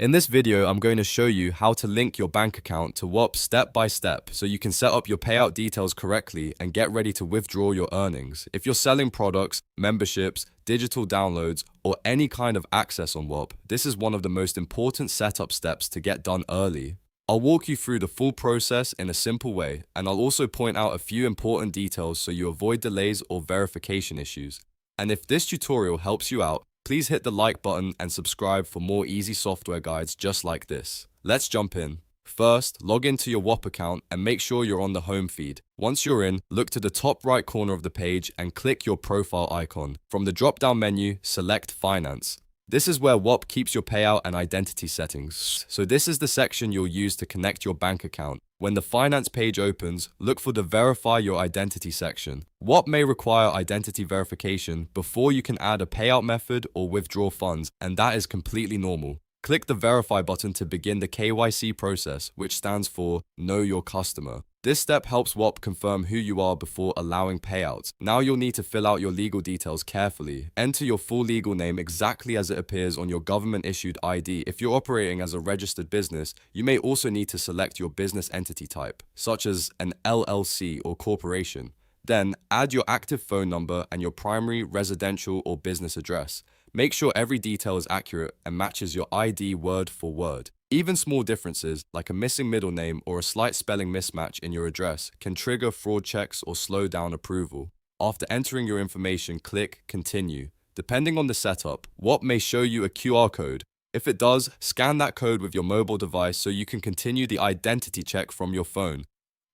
In this video, I'm going to show you how to link your bank account to Whop step by step so you can set up your payout details correctly and get ready to withdraw your earnings. If you're selling products, memberships, digital downloads, or any kind of access on Whop, this is one of the most important setup steps to get done early. I'll walk you through the full process in a simple way, and I'll also point out a few important details so you avoid delays or verification issues. And if this tutorial helps you out, please hit the like button and subscribe for more easy software guides just like this. Let's jump in. First, log into your Whop account and make sure you're on the home feed. Once you're in, look to the top right corner of the page and click your profile icon. From the drop-down menu, select Finance. This is where Whop keeps your payout and identity settings. So this is the section you'll use to connect your bank account. When the finance page opens, look for the Verify Your Identity section. Whop may require identity verification before you can add a payout method or withdraw funds, and that is completely normal. Click the Verify button to begin the KYC process, which stands for Know Your Customer. This step helps Whop confirm who you are before allowing payouts. Now you'll need to fill out your legal details carefully. Enter your full legal name exactly as it appears on your government-issued ID. If you're operating as a registered business, you may also need to select your business entity type, such as an LLC or corporation. Then, add your active phone number and your primary residential or business address. Make sure every detail is accurate and matches your ID word for word. Even small differences, like a missing middle name or a slight spelling mismatch in your address, can trigger fraud checks or slow down approval. After entering your information, click Continue. Depending on the setup, Whop may show you a QR code. If it does, scan that code with your mobile device so you can continue the identity check from your phone.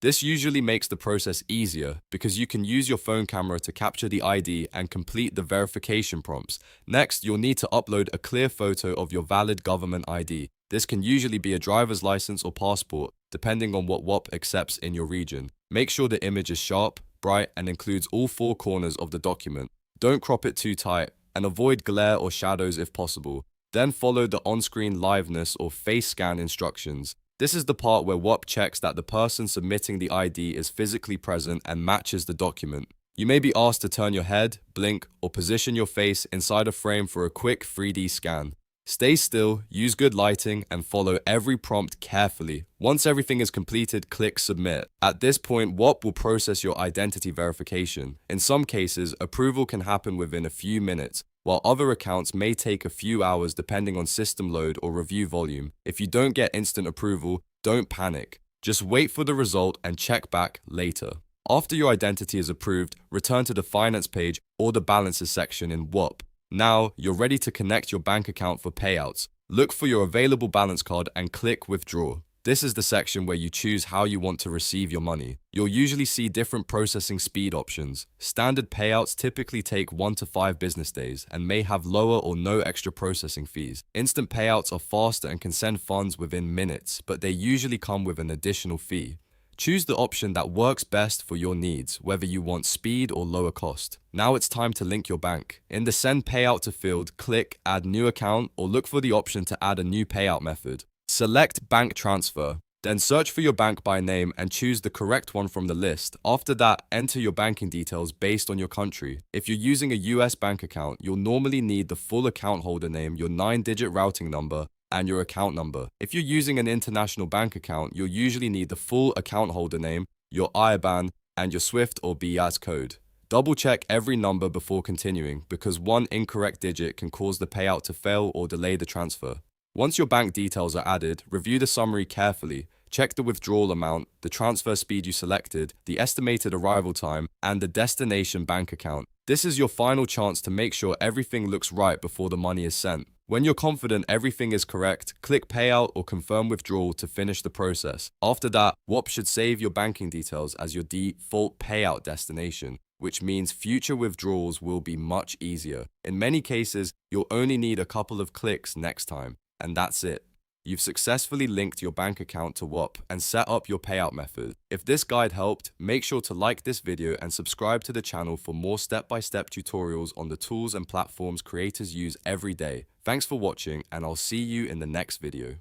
This usually makes the process easier because you can use your phone camera to capture the ID and complete the verification prompts. Next, you'll need to upload a clear photo of your valid government ID. This can usually be a driver's license or passport, depending on what Whop accepts in your region. Make sure the image is sharp, bright, and includes all four corners of the document. Don't crop it too tight, and avoid glare or shadows if possible. Then follow the on-screen liveness or face scan instructions. This is the part where Whop checks that the person submitting the ID is physically present and matches the document. You may be asked to turn your head, blink, or position your face inside a frame for a quick 3D scan. Stay still, use good lighting, and follow every prompt carefully. Once everything is completed, click Submit. At this point, Whop will process your identity verification. In some cases, approval can happen within a few minutes, while other accounts may take a few hours depending on system load or review volume. If you don't get instant approval, don't panic. Just wait for the result and check back later. After your identity is approved, return to the Finance page or the Balances section in Whop. Now, you're ready to connect your bank account for payouts. Look for your available balance card and click Withdraw. This is the section where you choose how you want to receive your money. You'll usually see different processing speed options. Standard payouts typically take 1 to 5 business days and may have lower or no extra processing fees. Instant payouts are faster and can send funds within minutes, but they usually come with an additional fee. Choose the option that works best for your needs, whether you want speed or lower cost. Now it's time to link your bank. In the Send Payout to field, click Add New Account or look for the option to add a new payout method. Select Bank Transfer. Then search for your bank by name and choose the correct one from the list. After that, enter your banking details based on your country. If you're using a US bank account, you'll normally need the full account holder name, your 9-digit routing number, and your account number. If you're using an international bank account, you'll usually need the full account holder name, your IBAN, and your SWIFT or BIAS code. Double check every number before continuing because one incorrect digit can cause the payout to fail or delay the transfer. Once your bank details are added, review the summary carefully. Check the withdrawal amount, the transfer speed you selected, the estimated arrival time, and the destination bank account. This is your final chance to make sure everything looks right before the money is sent. When you're confident everything is correct, click Payout or Confirm Withdrawal to finish the process. After that, Whop should save your banking details as your default payout destination, which means future withdrawals will be much easier. In many cases, you'll only need a couple of clicks next time, and that's it. You've successfully linked your bank account to Whop and set up your payout method. If this guide helped, make sure to like this video and subscribe to the channel for more step-by-step tutorials on the tools and platforms creators use every day. Thanks for watching, and I'll see you in the next video.